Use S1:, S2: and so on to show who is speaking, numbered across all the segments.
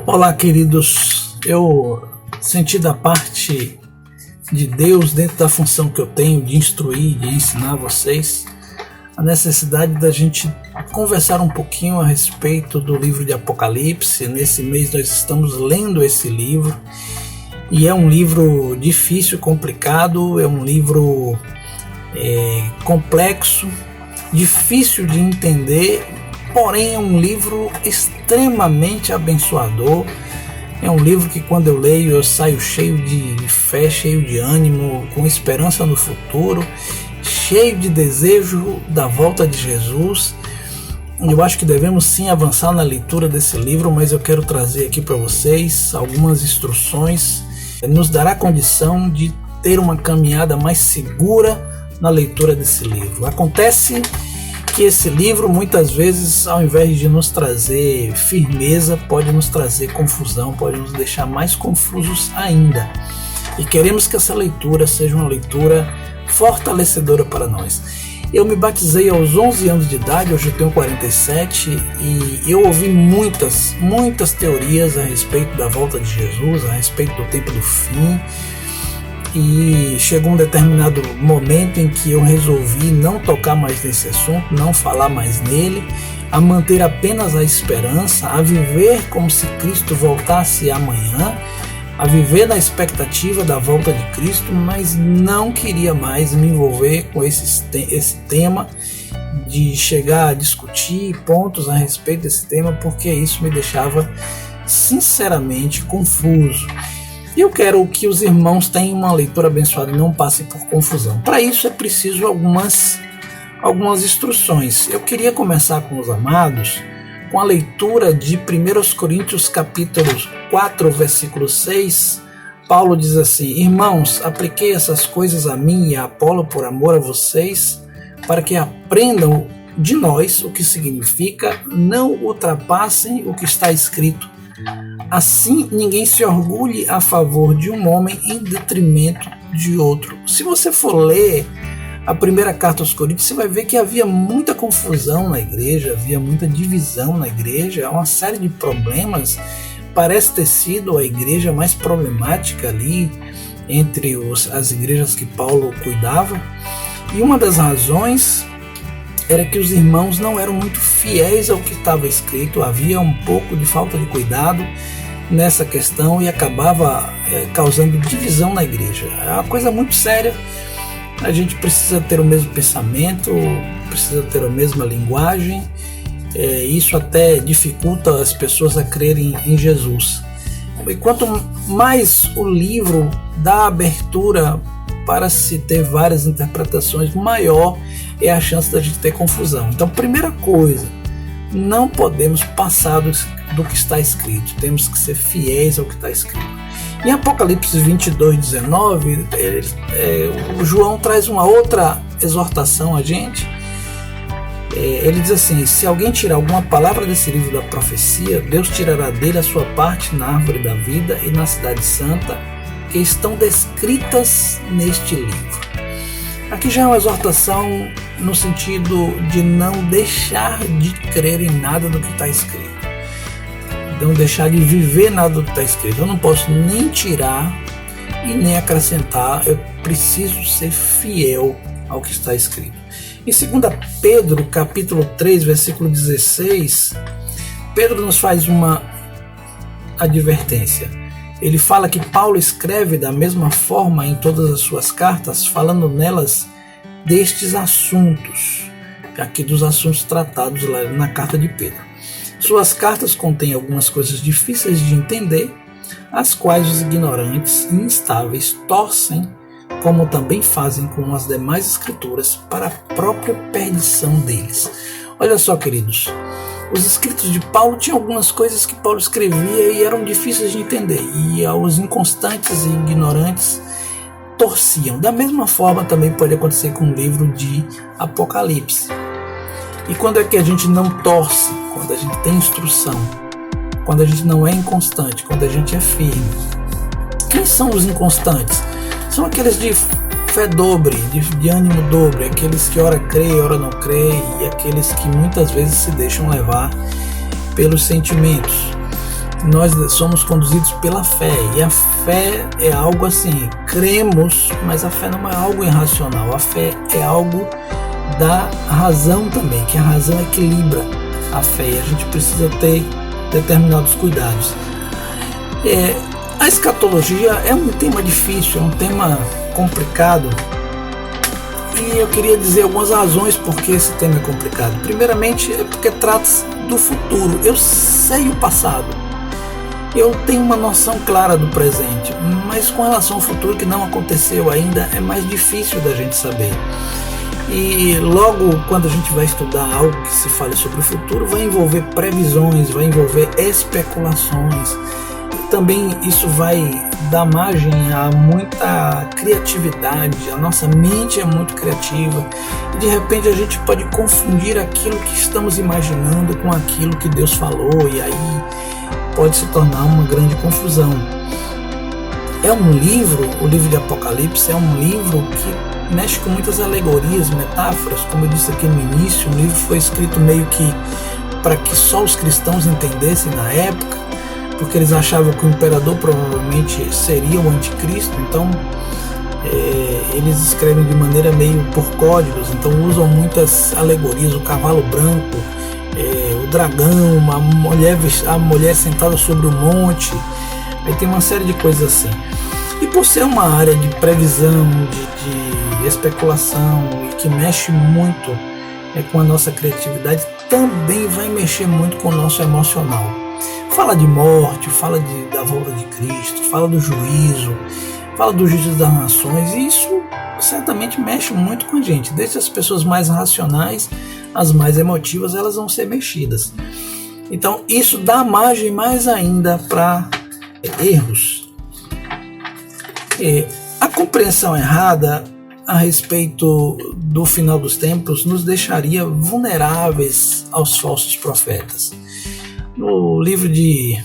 S1: Olá, queridos. Eu senti da parte de Deus, dentro da função que eu tenho de instruir, de ensinar vocês, a necessidade da gente conversar um pouquinho a respeito do livro de Apocalipse. Nesse mês nós estamos lendo esse livro e é um livro difícil, complicado, é um livro complexo, difícil de entender, porém é um livro extremamente abençoador. É um livro que quando eu leio eu saio cheio de fé, cheio de ânimo, com esperança no futuro, cheio de desejo da volta de Jesus. Eu acho que devemos sim avançar na leitura desse livro, mas eu quero trazer aqui para vocês algumas instruções que nos dará condição de ter uma caminhada mais segura na leitura desse livro. Acontece que esse livro, muitas vezes, ao invés de nos trazer firmeza, pode nos trazer confusão, pode nos deixar mais confusos ainda. E queremos que essa leitura seja uma leitura fortalecedora para nós. Eu me batizei aos 11 anos de idade, hoje eu tenho 47, e eu ouvi muitas teorias a respeito da volta de Jesus, a respeito do tempo do fim. E chegou um determinado momento em que eu resolvi não tocar mais nesse assunto, não falar mais nele, a manter apenas a esperança, a viver como se Cristo voltasse amanhã, a viver na expectativa da volta de Cristo, mas não queria mais me envolver com esse tema, de chegar a discutir pontos a respeito desse tema, porque isso me deixava sinceramente confuso. E eu quero que os irmãos tenham uma leitura abençoada e não passem por confusão. Para isso é preciso algumas instruções. Eu queria começar com os amados com a leitura de 1 Coríntios capítulo 4, versículo 6. Paulo diz assim: Irmãos, apliquei essas coisas a mim e a Apolo por amor a vocês, para que aprendam de nós o que significa não ultrapassem o que está escrito. Assim, ninguém se orgulhe a favor de um homem em detrimento de outro. Se você for ler a primeira carta aos Coríntios, você vai ver que havia muita confusão na igreja, havia muita divisão na igreja, uma série de problemas. Parece ter sido a igreja mais problemática ali entre as igrejas que Paulo cuidava. E uma das razões era que os irmãos não eram muito fiéis ao que estava escrito, havia um pouco de falta de cuidado nessa questão e acabava causando divisão na igreja. É uma coisa muito séria, a gente precisa ter o mesmo pensamento, precisa ter a mesma linguagem, isso até dificulta as pessoas a crerem em Jesus. E quanto mais o livro dá abertura para se ter várias interpretações, maior é a chance da gente ter confusão. Então, primeira coisa, não podemos passar do que está escrito, temos que ser fiéis ao que está escrito. Em Apocalipse 22, 19, o João traz uma outra exortação a gente. Ele diz assim: se alguém tirar alguma palavra desse livro da profecia, Deus tirará dele a sua parte na árvore da vida e na cidade santa, que estão descritas neste livro. Aqui já é uma exortação no sentido de não deixar de crer em nada do que está escrito, não deixar de viver nada do que está escrito. Eu não posso nem tirar e nem acrescentar, eu preciso ser fiel ao que está escrito. Em 2 Pedro capítulo 3, versículo 16, Pedro nos faz uma advertência. Ele fala que Paulo escreve da mesma forma em todas as suas cartas, falando nelas destes assuntos, aqui dos assuntos tratados lá na carta de Pedro. Suas cartas contêm algumas coisas difíceis de entender, as quais os ignorantes e instáveis torcem, como também fazem com as demais escrituras, para a própria perdição deles. Olha só, queridos, os escritos de Paulo tinham algumas coisas que Paulo escrevia e eram difíceis de entender, e os inconstantes e ignorantes torciam. Da mesma forma também pode acontecer com o livro de Apocalipse. E quando é que a gente não torce? Quando a gente tem instrução, quando a gente não é inconstante, quando a gente é firme. Quem são os inconstantes? São aqueles de fé dobre, de ânimo dobre, aqueles que ora crê, ora não crê, e aqueles que muitas vezes se deixam levar pelos sentimentos. nós somos conduzidos pela fé, e a fé é algo assim, cremos, mas a fé não é algo irracional, a fé é algo da razão também, que a razão equilibra a fé, e a gente precisa ter determinados cuidados. A escatologia é um tema difícil, é um tema complicado, e eu queria dizer algumas razões por que esse tema é complicado. Primeiramente, é porque trata-se do futuro. Eu sei o passado, eu tenho uma noção clara do presente, mas com relação ao futuro que não aconteceu ainda, é mais difícil da gente saber. E logo quando a gente vai estudar algo que se fale sobre o futuro, vai envolver previsões, vai envolver especulações. Também isso vai dar margem a muita criatividade, a nossa mente é muito criativa e de repente a gente pode confundir aquilo que estamos imaginando com aquilo que Deus falou, e aí pode se tornar uma grande confusão. É um livro, o livro de Apocalipse é um livro que mexe com muitas alegorias, metáforas, como eu disse aqui no início. O livro foi escrito meio que para que só os cristãos entendessem na época, porque eles achavam que o imperador provavelmente seria o anticristo, então eles escrevem de maneira meio por códigos, então usam muitas alegorias, o cavalo branco, o dragão, a mulher sentada sobre o monte, aí tem uma série de coisas assim. E por ser uma área de previsão, de especulação, e que mexe muito com a nossa criatividade, também vai mexer muito com o nosso emocional. Fala de morte, fala da volta de Cristo, fala do juízo, fala do juízo das nações, e isso certamente mexe muito com a gente. Desde as pessoas mais racionais, as mais emotivas, elas vão ser mexidas. Então isso dá margem mais ainda para erros. A compreensão errada a respeito do final dos tempos nos deixaria vulneráveis aos falsos profetas. No livro de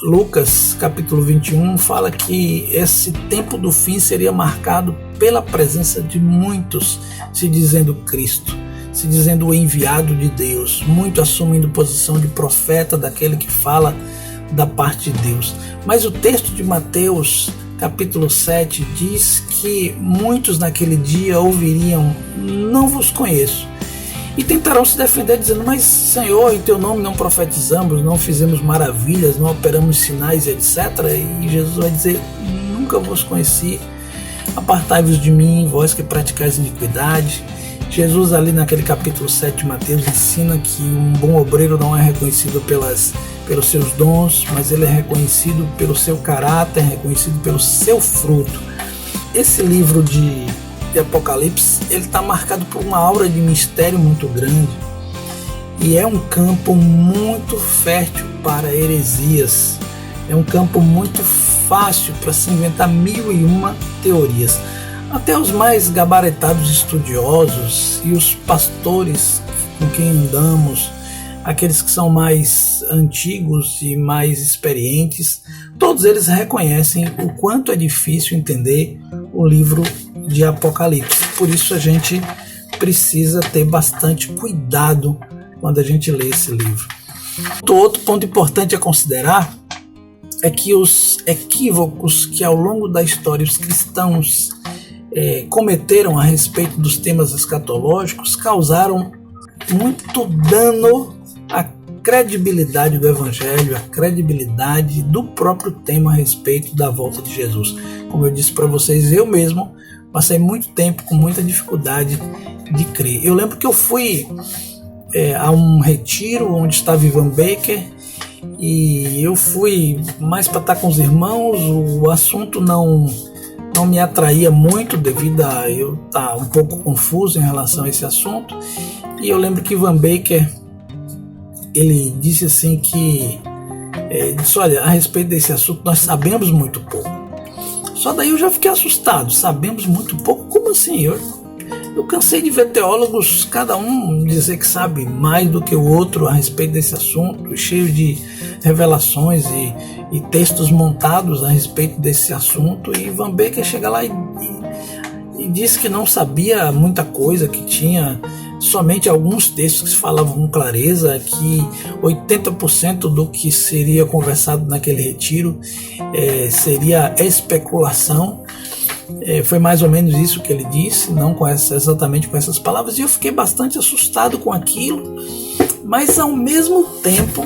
S1: Lucas, capítulo 21, fala que esse tempo do fim seria marcado pela presença de muitos se dizendo Cristo, se dizendo o enviado de Deus, muito assumindo posição de profeta, daquele que fala da parte de Deus. Mas o texto de Mateus, capítulo 7, diz que muitos naquele dia ouviriam: não vos conheço. E tentarão se defender dizendo: mas Senhor, em teu nome não profetizamos, não fizemos maravilhas, não operamos sinais, etc. E Jesus vai dizer: nunca vos conheci, apartai-vos de mim, vós que praticais iniquidade. Jesus ali naquele capítulo 7 de Mateus ensina que um bom obreiro não é reconhecido pelos seus dons, mas ele é reconhecido pelo seu caráter, reconhecido pelo seu fruto. Esse livro de Apocalipse, ele está marcado por uma aura de mistério muito grande, e é um campo muito fértil para heresias, é um campo muito fácil para se inventar 1001 teorias. Até os mais gabaritados estudiosos e os pastores com quem andamos, aqueles que são mais antigos e mais experientes, todos eles reconhecem o quanto é difícil entender o livro de Apocalipse. Por isso a gente precisa ter bastante cuidado quando a gente lê esse livro. Outro ponto importante a considerar é que os equívocos que ao longo da história os cristãos cometeram a respeito dos temas escatológicos causaram muito dano à credibilidade do Evangelho, à credibilidade do próprio tema a respeito da volta de Jesus. Como eu disse para vocês, eu mesmo passei muito tempo com muita dificuldade de crer. Eu lembro que eu fui a um retiro onde estava Ivan Baker, e eu fui mais para estar com os irmãos. O assunto não me atraía muito devido a eu estar um pouco confuso em relação a esse assunto. E eu lembro que Ivan Baker, ele disse assim que disse: olha, a respeito desse assunto nós sabemos muito pouco. Só daí eu já fiquei assustado. Sabemos muito pouco? Como assim? Eu cansei de ver teólogos, cada um dizer que sabe mais do que o outro a respeito desse assunto, cheio de revelações e textos montados a respeito desse assunto. E Van Baker chega lá e disse que não sabia muita coisa, que tinha somente alguns textos que falavam com clareza que 80% do que seria conversado naquele retiro seria especulação. Foi mais ou menos isso que ele disse, não exatamente com essas palavras, e eu fiquei bastante assustado com aquilo, mas ao mesmo tempo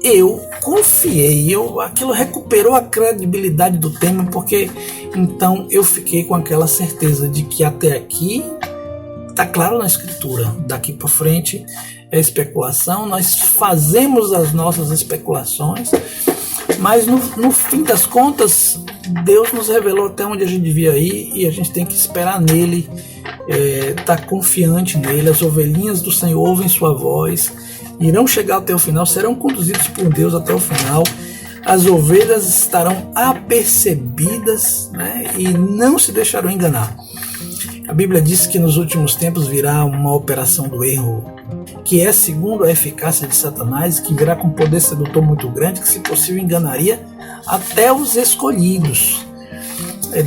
S1: eu confiei, aquilo recuperou a credibilidade do tema, porque então eu fiquei com aquela certeza de que até aqui está claro na escritura, daqui para frente é especulação, nós fazemos as nossas especulações, mas no fim das contas Deus nos revelou até onde a gente devia ir e a gente tem que esperar nele, tá confiante nele. As ovelhinhas do Senhor ouvem sua voz, irão chegar até o final, serão conduzidos por Deus até o final. As ovelhas estarão apercebidas, né, e não se deixarão enganar. A Bíblia diz que nos últimos tempos virá uma operação do erro, que é segundo a eficácia de Satanás, que virá com poder sedutor muito grande, que se possível enganaria até os escolhidos.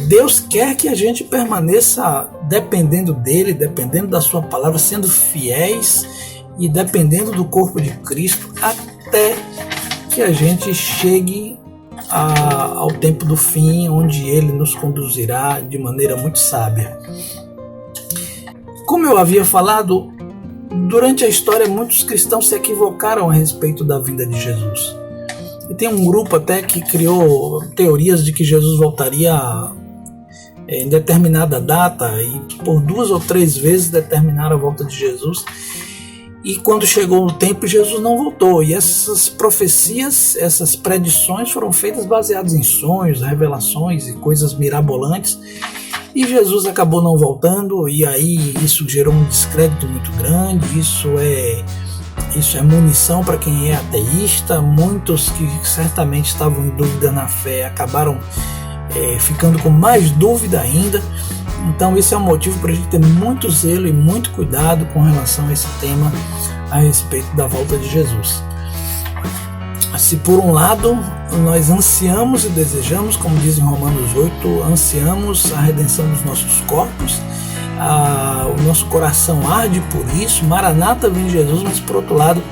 S1: Deus quer que a gente permaneça dependendo dele, dependendo da sua palavra, sendo fiéis e dependendo do corpo de Cristo, até que a gente chegue ao tempo do fim, onde ele nos conduzirá de maneira muito sábia. Como eu havia falado, durante a história muitos cristãos se equivocaram a respeito da vinda de Jesus. E tem um grupo até que criou teorias de que Jesus voltaria em determinada data, e por 2 ou 3 vezes determinaram a volta de Jesus. E quando chegou o tempo, Jesus não voltou. E essas profecias, essas predições foram feitas baseadas em sonhos, revelações e coisas mirabolantes. E Jesus acabou não voltando, e aí isso gerou um descrédito muito grande. Isso é munição para quem é ateísta. Muitos que certamente estavam em dúvida na fé acabaram ficando com mais dúvida ainda. Então esse é um motivo para a gente ter muito zelo e muito cuidado com relação a esse tema a respeito da volta de Jesus. Se por um lado nós ansiamos e desejamos, como diz em Romanos 8, ansiamos a redenção dos nossos corpos, o nosso coração arde por isso, Maranata vem Jesus, mas por outro lado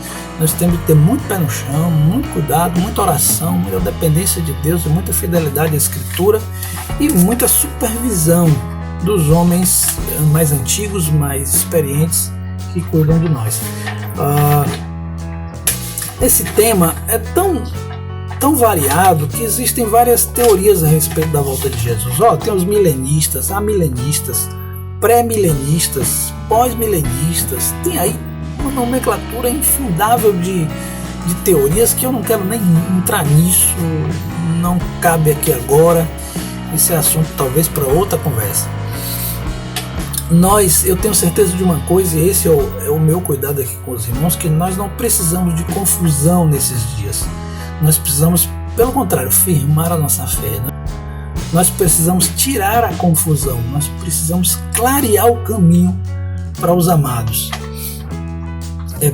S1: nós temos que ter muito pé no chão, muito cuidado, muita oração, muita dependência de Deus, muita fidelidade à Escritura e muita supervisão dos homens mais antigos, mais experientes que cuidam de nós. Esse tema é tão variado que existem várias teorias a respeito da volta de Jesus. Tem os milenistas, amilenistas, pré-milenistas, pós-milenistas, tem aí uma nomenclatura infindável de teorias que eu não quero nem entrar nisso, não cabe aqui agora, esse é assunto talvez para outra conversa. Eu tenho certeza de uma coisa, e esse é o meu cuidado aqui com os irmãos, que nós não precisamos de confusão nesses dias. Nós precisamos, pelo contrário, firmar a nossa fé, né? Nós precisamos tirar a confusão, nós precisamos clarear o caminho para os amados.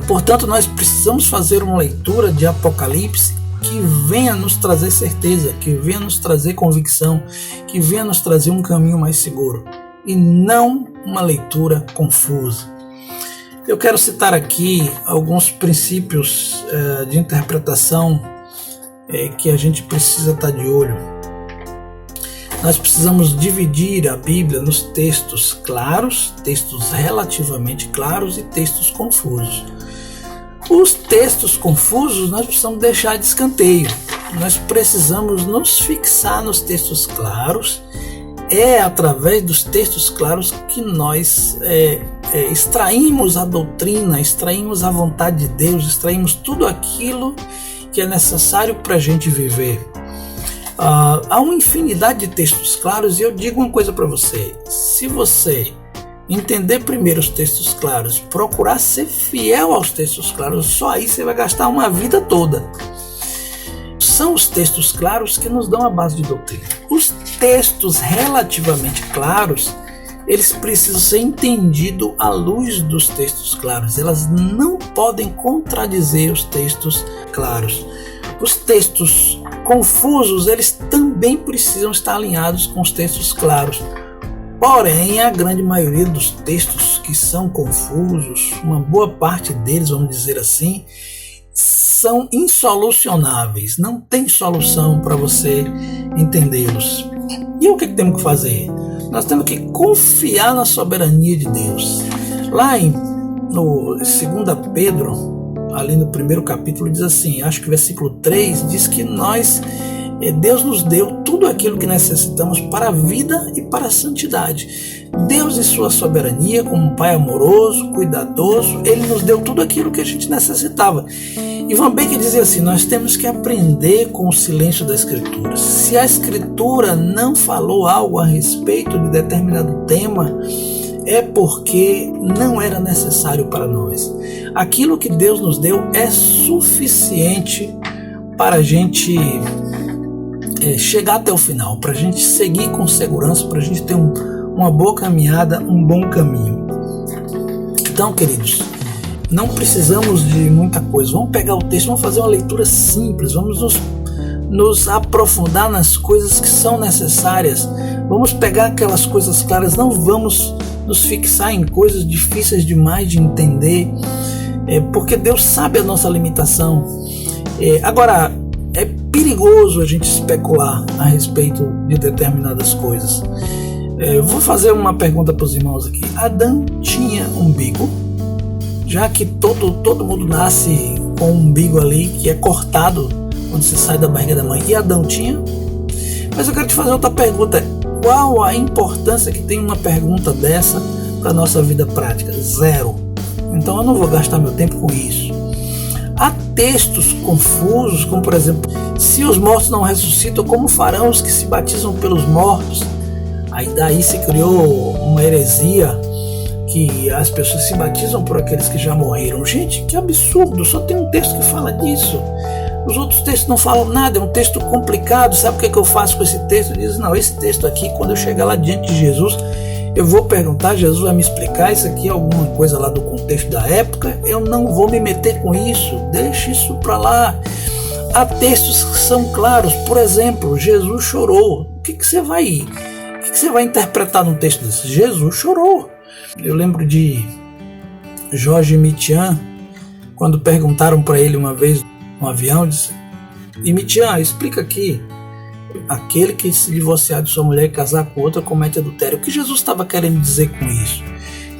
S1: Portanto, nós precisamos fazer uma leitura de Apocalipse que venha nos trazer certeza, que venha nos trazer convicção, que venha nos trazer um caminho mais seguro, e não uma leitura confusa. Eu quero citar aqui alguns princípios de interpretação que a gente precisa estar de olho. Nós precisamos dividir a Bíblia nos textos claros, textos relativamente claros e textos confusos. Os textos confusos nós precisamos deixar de escanteio. Nós precisamos nos fixar nos textos claros. É através dos textos claros que nós extraímos a doutrina, extraímos a vontade de Deus, extraímos tudo aquilo que é necessário para a gente viver. Há uma infinidade de textos claros, e eu digo uma coisa para você: se você entender primeiro os textos claros, procurar ser fiel aos textos claros, só aí você vai gastar uma vida toda. São os textos claros que nos dão a base de doutrina. Os textos relativamente claros, eles precisam ser entendidos à luz dos textos claros. Elas não podem contradizer os textos claros. Os textos confusos, eles também precisam estar alinhados com os textos claros. Porém, a grande maioria dos textos que são confusos, uma boa parte deles, vamos dizer assim, são insolucionáveis. Não tem solução para você entendê-los. E o que temos que fazer? Nós temos que confiar na soberania de Deus. Lá no 2 Pedro, ali no primeiro capítulo, diz assim, acho que o versículo 3, diz que Deus nos deu tudo aquilo que necessitamos para a vida e para a santidade. Deus, em sua soberania, como um Pai amoroso, cuidadoso, Ele nos deu tudo aquilo que a gente necessitava. E Van Beck dizia assim, nós temos que aprender com o silêncio da Escritura. Se a Escritura não falou algo a respeito de determinado tema, é porque não era necessário para nós. Aquilo que Deus nos deu é suficiente para a gente chegar até o final, para a gente seguir com segurança, para a gente ter uma boa caminhada, um bom caminho. Então, queridos, não precisamos de muita coisa. Vamos pegar o texto, vamos fazer uma leitura simples, vamos nos aprofundar nas coisas que são necessárias, vamos pegar aquelas coisas claras, não vamos nos fixar em coisas difíceis demais de entender, porque Deus sabe a nossa limitação. Agora, é perigoso a gente especular a respeito de determinadas coisas. Eu vou fazer uma pergunta para os irmãos aqui. Adão tinha umbigo? Já que todo mundo nasce com um umbigo ali que é cortado quando você sai da barriga da mãe. E Adão tinha? Mas eu quero te fazer outra pergunta. Qual a importância que tem uma pergunta dessa para a nossa vida prática? Zero. Então eu não vou gastar meu tempo com isso. Há textos confusos, como por exemplo, se os mortos não ressuscitam, como farão os que se batizam pelos mortos? Aí daí se criou uma heresia que as pessoas se batizam por aqueles que já morreram. Gente, que absurdo, só tem um texto que fala disso. Os outros textos não falam nada, é um texto complicado. Sabe o que eu faço com esse texto? Eu digo, não, esse texto aqui, quando eu chegar lá diante de Jesus, eu vou perguntar, Jesus vai me explicar, isso aqui é alguma coisa lá do contexto da época, eu não vou me meter com isso, deixe isso para lá. Há textos que são claros, por exemplo, Jesus chorou. O que você vai interpretar num texto desse? Jesus chorou. Eu lembro de Jorge Mitian, quando perguntaram para ele uma vez no avião, disse, e Mitian, explica aqui, aquele que se divorciar de sua mulher e casar com outra comete adultério. O que Jesus estava querendo dizer com isso?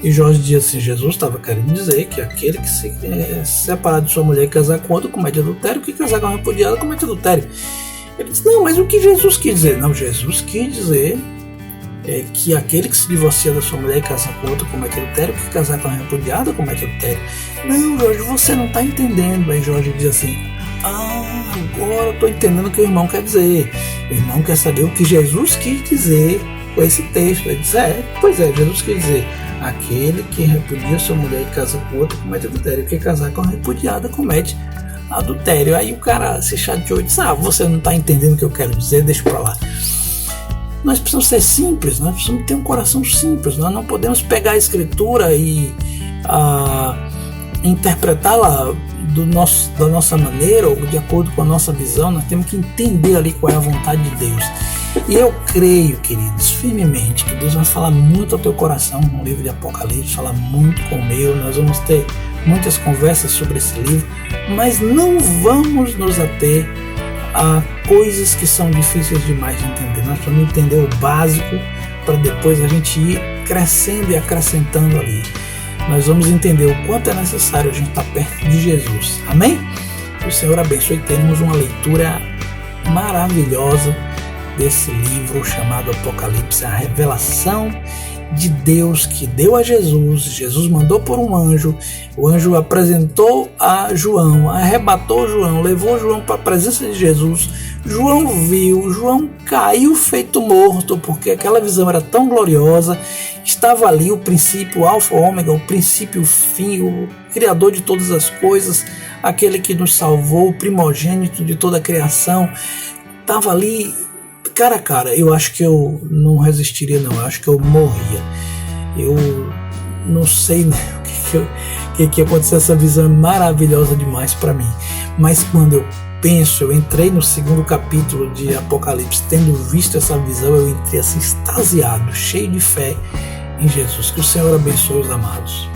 S1: E Jorge dizia assim, Jesus estava querendo dizer que aquele que se separar de sua mulher e casar com outra comete adultério, que casar com uma repudiada comete adultério. Ele disse, não, mas o que Jesus quis dizer? Não, Jesus quis dizer que aquele que se divorcia da sua mulher e casar com outra comete adultério, que casar com uma repudiada comete adultério. Não, Jorge, você não está entendendo. Aí Jorge diz assim, agora eu estou entendendo o que o irmão quer dizer. O irmão quer saber o que Jesus quis dizer com esse texto. Ele diz, pois é, Jesus quis dizer, aquele que repudia sua mulher e casa com outra comete adultério, que casar com a repudiada comete adultério. Aí o cara se chateou e disse, você não está entendendo o que eu quero dizer, deixa pra lá. Nós precisamos ser simples, nós precisamos ter um coração simples, nós não podemos pegar a Escritura e interpretá-la da nossa maneira ou de acordo com a nossa visão. Nós temos que entender ali qual é a vontade de Deus. E eu creio, queridos, firmemente que Deus vai falar muito ao teu coração no livro de Apocalipse, falar muito com o meu. Nós vamos ter muitas conversas sobre esse livro, mas não vamos nos ater a coisas que são difíceis demais de entender. Nós precisamos entender o básico para depois a gente ir crescendo e acrescentando ali. Nós vamos entender o quanto é necessário a gente estar perto de Jesus. Amém? Que o Senhor abençoe e tenhamos uma leitura maravilhosa desse livro chamado Apocalipse, a revelação de Deus que deu a Jesus. Jesus mandou por um anjo, o anjo apresentou a João, arrebatou João, levou João para a presença de Jesus. João viu, João caiu feito morto, porque aquela visão era tão gloriosa. Estava ali o princípio, o alfa, o ômega, o princípio, o fim, o criador de todas as coisas, aquele que nos salvou, o primogênito de toda a criação. Estava ali cara a cara. Eu acho que eu não resistiria, não. Eu acho que eu morria. Eu não sei, né, o que aconteceu. Essa visão é maravilhosa demais para mim. Mas quando eu penso, eu entrei no segundo capítulo de Apocalipse, tendo visto essa visão, eu entrei assim extasiado, cheio de fé em Jesus. Que o Senhor abençoe os amados.